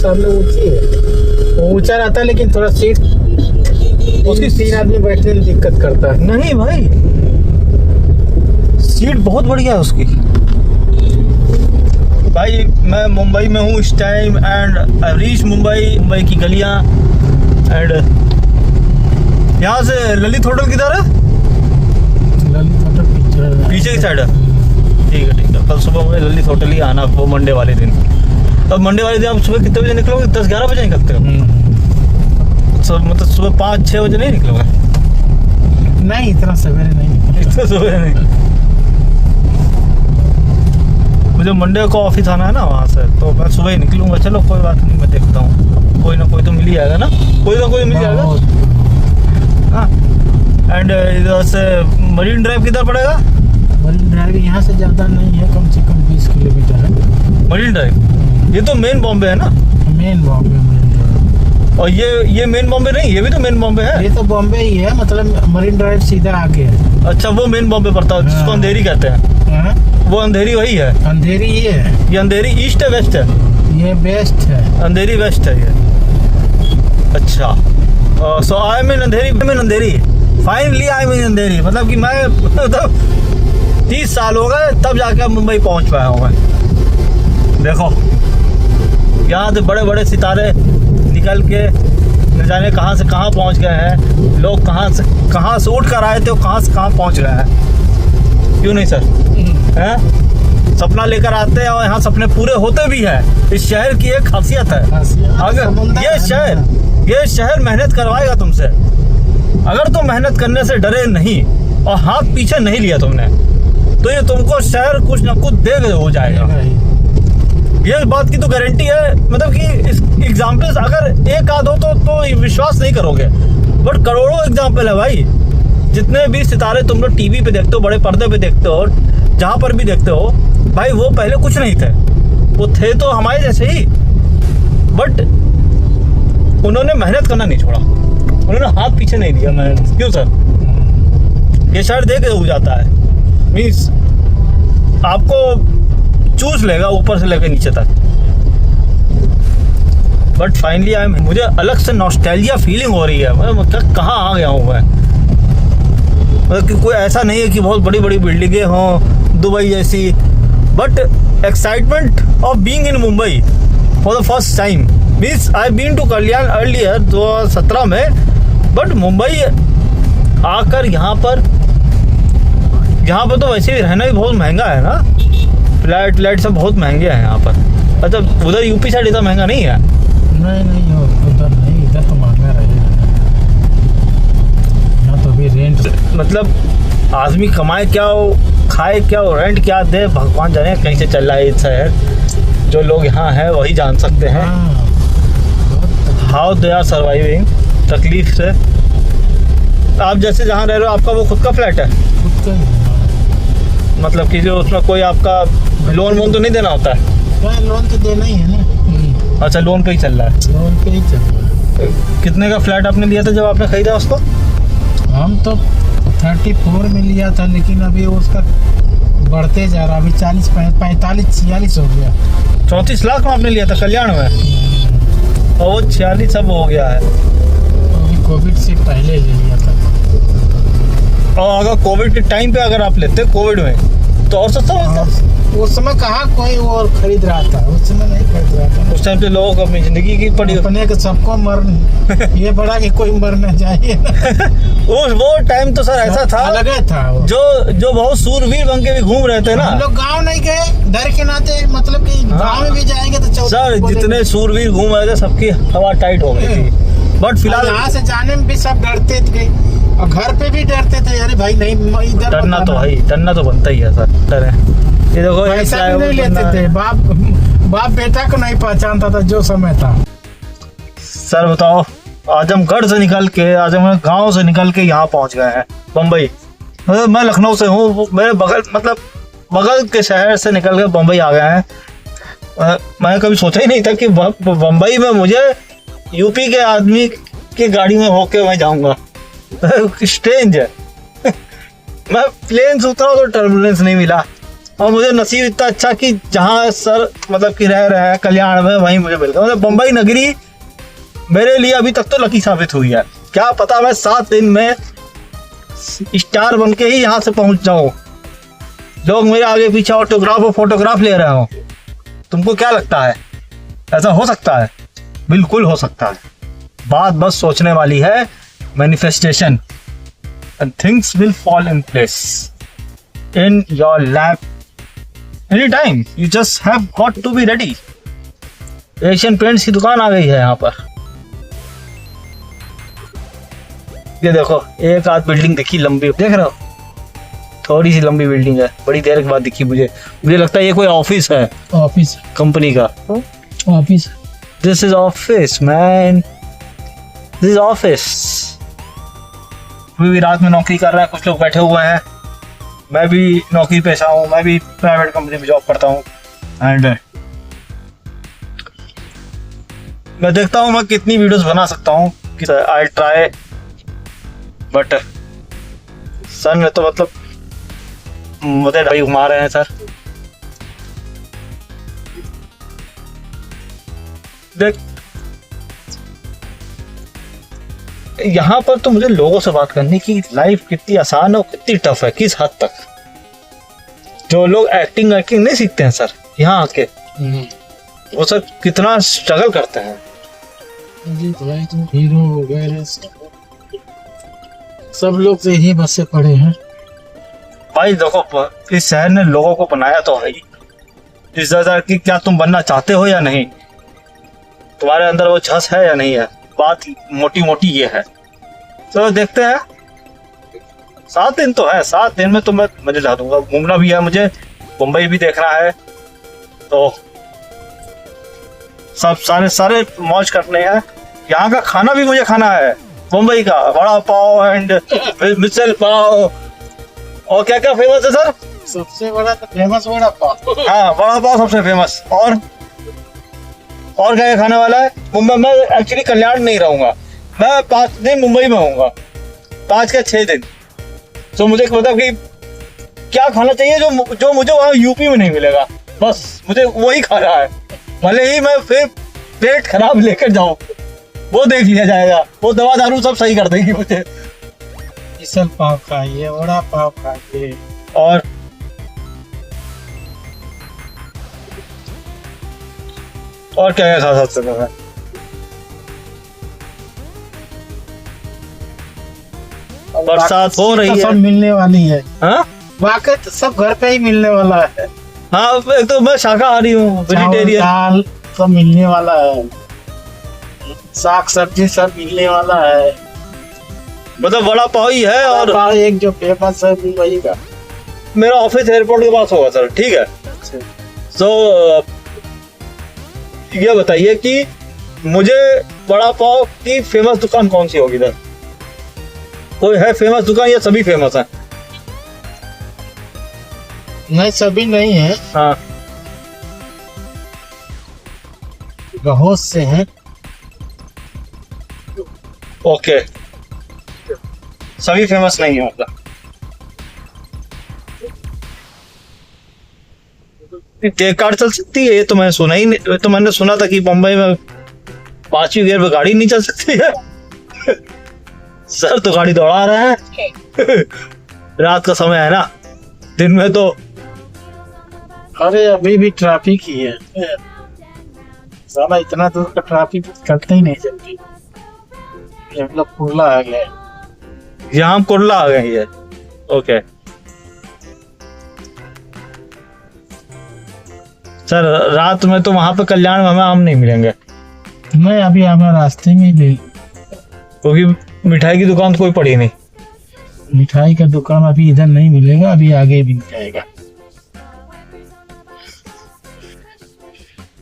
सामने ऊंची है, वो ऊंचा रहता है लेकिन थोड़ा सीट उसकी 3 आदमी बैठने में दिक्कत करता है। नहीं भाई, सीट बहुत बढ़िया है उसकी। भाई मैं मुंबई में हूँ इस time and I reach Mumbai की गलियाँ एंड यहाँ से ललित होटल किधर है? ललित होटल पीछे की साइड है। ठीक है, कल सुबह मुझे ललित होटल ही आना, वो मंडे वाले दिन। अब मंडे वाले दिन आप सुबह कितने बजे निकलोगे? 10-11 बजे निकलते हो? मतलब सुबह 5-6 बजे नहीं निकलोगे? नहीं, इतना सवेरे नहीं। इतना सवेरे नहीं। मुझे मंडे को ऑफिस आना है ना वहाँ से, तो मैं सुबह ही निकलूंगा। चलो कोई बात नहीं, मैं देखता हूँ, कोई ना कोई तो मिल ही जाएगा ना, कोई ना कोई मिल जाएगा। हाँ, एंड इधर से मरीन ड्राइव किधर पड़ेगा? मरीन ड्राइव यहाँ से ज़्यादा नहीं है, कम से कम 20 किलोमीटर है मरीन ड्राइव। ये तो मेन बॉम्बे है ना? Main Bombay marine drive. और ये मेन बॉम्बे नहीं, ये भी तो मेन बॉम्बे है। ये तो बॉम्बे ही है, मतलब मरीन ड्राइव सीधा आगे है। अच्छा, वो मेन बॉम्बे पड़ता है जिसको अंधेरी कहते हैं। वो अंधेरी वही है? अंधेरी ये है। ये अंधेरी ईस्ट है वेस्ट है? ये वेस्ट है। अंधेरी वेस्ट है ये। अच्छा, so I am in Andheri. Finally I am in Andheri. मतलब कि मैं मतलब 30 साल हो गए तब जाके मुंबई पहुंच पाया हूँ मैं। देखो यहाँ से बड़े बड़े सितारे निकल के न जाने कहाँ से कहाँ पहुँच गए हैं। लोग कहाँ से उठ कर आए थे, कहाँ से कहाँ पहुँच गए हैं। क्यों नहीं सर? हैं? सपना लेकर आते हैं और यहाँ सपने पूरे होते भी हैं। इस शहर की एक खासियत है। अगर ये शहर मेहनत करवाएगा तुमसे, अगर तुम मेहनत करने से डरे नहीं और हाथ पीछे नहीं लिया तुमने, तो ये तुमको शहर कुछ ना कुछ दे हो जाएगा। ये बात की तो गारंटी है। मतलब कि इस एग्जाम्पल्स अगर एक आध हो तो विश्वास नहीं करोगे, बट करोड़ों एग्जाम्पल है भाई। जितने भी सितारे तुम लोग टीवी पे देखते हो, बड़े पर्दे पे देखते हो, जहाँ पर भी देखते हो भाई, वो पहले कुछ नहीं थे। वो थे तो हमारे जैसे ही, बट उन्होंने मेहनत करना नहीं छोड़ा, उन्होंने हाथ पीछे नहीं दिया मेहनत। क्यों सर? ये शहर देख हो जाता है, मीन्स आपको चूस लेगा ऊपर से लेकर नीचे तक। बट फाइनली मुझे अलग से नॉस्टैल्जिया फीलिंग हो रही है। मतलब कहाँ आ गया हूँ मैं। मतलब कि कोई ऐसा नहीं है कि बहुत बड़ी बड़ी बिल्डिंगें हों दुबई जैसी, but excitement of being in Mumbai for the first time. Means I been to Kalyan earlier 2017 में, बट मुंबई आकर यहाँ पर तो वैसे भी रहना भी बहुत महंगा है ना। फ्लैट सब बहुत महंगे हैं यहाँ पर। अच्छा, उधर यूपी साइड इतना महंगा नहीं है? नहीं हो, उधर नहीं, इधर तो महंगा रहेगा। यहाँ तो भी रेंट, मतलब आदमी कमाए क्या हो, खाए क्या हो, रेंट क्या दे, भगवान जाने कहीं से चल रहा है ये शहर। जो लोग यहाँ हैं वही जान सकते हैं हाउ दे आर सर्वाइविंग तकलीफ से। आप जैसे जहाँ रह रहे हो, आपका वो खुद का फ्लैट है? खुद का। मतलब कि जो उसमें कोई आपका लोन तो नहीं देना होता है? लोन तो देना ही है ना। अच्छा, लोन पे ही चल रहा है? लोन पे ही चल रहा है। कितने का फ्लैट आपने लिया था जब आपने खरीदा उसको? हम तो 34 में लिया था, लेकिन अभी उसका बढ़ते जा रहा है। अभी 40, 45, 46 हो गया। 34 लाख में आपने लिया था कल्याण में, और वो 46 अब हो गया है। अभी कोविड से पहले ले लिया था। और अगर कोविड के टाइम पे अगर आप लेते कोविड में तो और सस्ता मिलता। उस समय कहाँ कोई और खरीद रहा था, उस समय नहीं खरीद रहा था। उस टाइम पे लोगों को अपनी जिंदगी की पड़ी, अपने को सबको मर ये पड़ा कि कोई मरना चाहिए। वो टाइम तो सर ऐसा था, अलग था वो। जो बहुत सूरवीर बन के भी घूम रहे थे ना। हम लोग गाँव नहीं गए डर के नाते, मतलब कि गाँव में भी जाएंगे तो सर जितने सूरवीर घूम रहे थे सबकी हवा टाइट हो गई थी। बट फिलहाल यहाँ से जाने में भी सब डरते थे और घर पे भी डरते थे। अरे भाई नहीं, इधर डरना तो बनता ही है सर। डर है। ये देखो पैसा भी नहीं लेते थे। बाप बेटा को नहीं पहचानता था जो समय था। सर बताओ, आजमगढ़ से निकल के, आजमगढ़ गांव से निकल के यहाँ पहुँच गए हैं बम्बई। मतलब मैं लखनऊ से हूँ, मेरे बगल के शहर से निकल के बम्बई आ गए हैं। मैं कभी सोचा ही नहीं था कि बम्बई में मुझे यूपी के आदमी की गाड़ी में होके मैं जाऊंगा। स्ट्रेंज है। मैं प्लेन से उतरा तो टर्बुलेंस नहीं मिला, और मुझे नसीब इतना अच्छा कि जहाँ सर मतलब कि रह रहे हैं कल्याण में, वहीं मुझे मिल गया। मतलब बम्बई नगरी मेरे लिए अभी तक तो लकी साबित हुई है। क्या पता मैं 7 दिन में स्टार बन के ही यहाँ से पहुँच जाऊँ, लोग मेरे आगे पीछे ऑटोग्राफ और फोटोग्राफ ले रहे हो। तुमको क्या लगता है ऐसा हो सकता है? बिल्कुल हो सकता है। बात बस सोचने वाली है, manifestation, and things will fall in place in your lap any time. You just have got to be ready. Asian Paints की दुकान आ गई है यहाँ पर। ये देखो, एक आध बिल्डिंग दिखी लंबी, देख रहे हो? थोड़ी सी लंबी बिल्डिंग है, बड़ी देर के बाद दिखी मुझे लगता है ये कोई ऑफिस है, ऑफिस कंपनी का office. This is office man, this is office. भी रात में नौकरी कर रहे हैं कुछ लोग बैठे हुए हैं। मैं भी नौकरी पेशा हूँ, मैं भी प्राइवेट कंपनी में जॉब करता हूँ। एंड मैं देखता हूँ मैं कितनी वीडियोस बना सकता हूँ। आई ट्राई, बट सर ने तो मतलब मुझे भाई घुमा रहे हैं सर। देख, यहाँ पर तो मुझे लोगों से बात करने की लाइफ कितनी आसान है और कितनी टफ है, किस हद तक। जो लोग एक्टिंग नहीं सीखते हैं सर यहाँ आके, वो सर कितना स्ट्रगल करते हैं। हीरो वगैरह सब लोग तो यही बस से पढ़े हैं। भाई देखो, इस शहर ने लोगों को बनाया तो है ही। इस जगह की क्या तुम बनना चाहते हो या नहीं, तुम्हारे अंदर वो झस है या नहीं है, बात मोटी मोटी ये है। तो देखते हैं, 7 दिन तो है, 7 दिन में तो मैं मजे ला दूंगा। घूमना भी है मुझे, मुंबई भी देखना है, तो सब सारे मौज करने हैं। यहाँ का खाना भी मुझे खाना है, मुंबई का वड़ा पाव एंड मिसल पाव। और क्या क्या फेमस है सर? सबसे बड़ा तो फेमस वड़ा पाव। हाँ, वड़ा पाव सबसे फेमस। और क्या क्या खाने वाला है मुंबई में? एक्चुअली कल्याण नहीं रहूंगा मैं, 5 दिन मुंबई में होऊंगा, 5 या 6 दिन। तो मुझे मतलब कि क्या खाना चाहिए जो मुझे वहाँ यूपी में नहीं मिलेगा, बस मुझे वही खाना है। भले ही मैं फिर पेट खराब लेकर जाऊं, वो देख लिया जाएगा, वो दवा दारू सब सही कर देगी मुझे। मिसल पाव खाइए, वड़ा पाव खाइए, और क्या क्या खा सकते हैं? बरसात हो रही है, सब मिलने वाली है। हाँ वाकई तो सब घर पे ही मिलने वाला है। हाँ, एक तो मैं शाकाहारी हूँ, वेजिटेरियन। दाल सब मिलने वाला है, साग सब्जी सब मिलने वाला है। मतलब वड़ा पाव ही है। और एक जो फेमस है मुंबई का, मेरा ऑफिस एयरपोर्ट के पास होगा सर, ठीक है? तो ये बताइए कि मुझे वड़ा पाव की फेमस दुकान कौन सी होगी सर? कोई है फेमस दुकान या सभी फेमस है? नहीं, सभी नहीं है। हाँ, बहुत से हैं। ओके, सभी फेमस नहीं है मतलब। केक कार्ड चल सकती है? ये तो मैंने सुना ही नहीं। तो मैंने सुना था कि मुंबई में 5वीं गियर पे गाड़ी नहीं चल सकती है। सर तो गाड़ी दौड़ा रहे हैं। रात का समय है ना, दिन में तो अरे अभी भी ट्रैफिक ही है साला, इतना दूर का ट्रैफिक करते ही नहीं जल्दी। हम लोग कुर्ला आ गए, यहाँ हम कुर्ला आ गए हैं। ओके सर, रात में तो वहां पे कल्याण में हमें आम नहीं मिलेंगे, मैं अभी हमारे रास्ते में ही, क्योंकि मिठाई की दुकान तो कोई पड़ी नहीं। मिठाई का दुकान अभी इधर नहीं मिलेगा, अभी आगे भी जाएगा।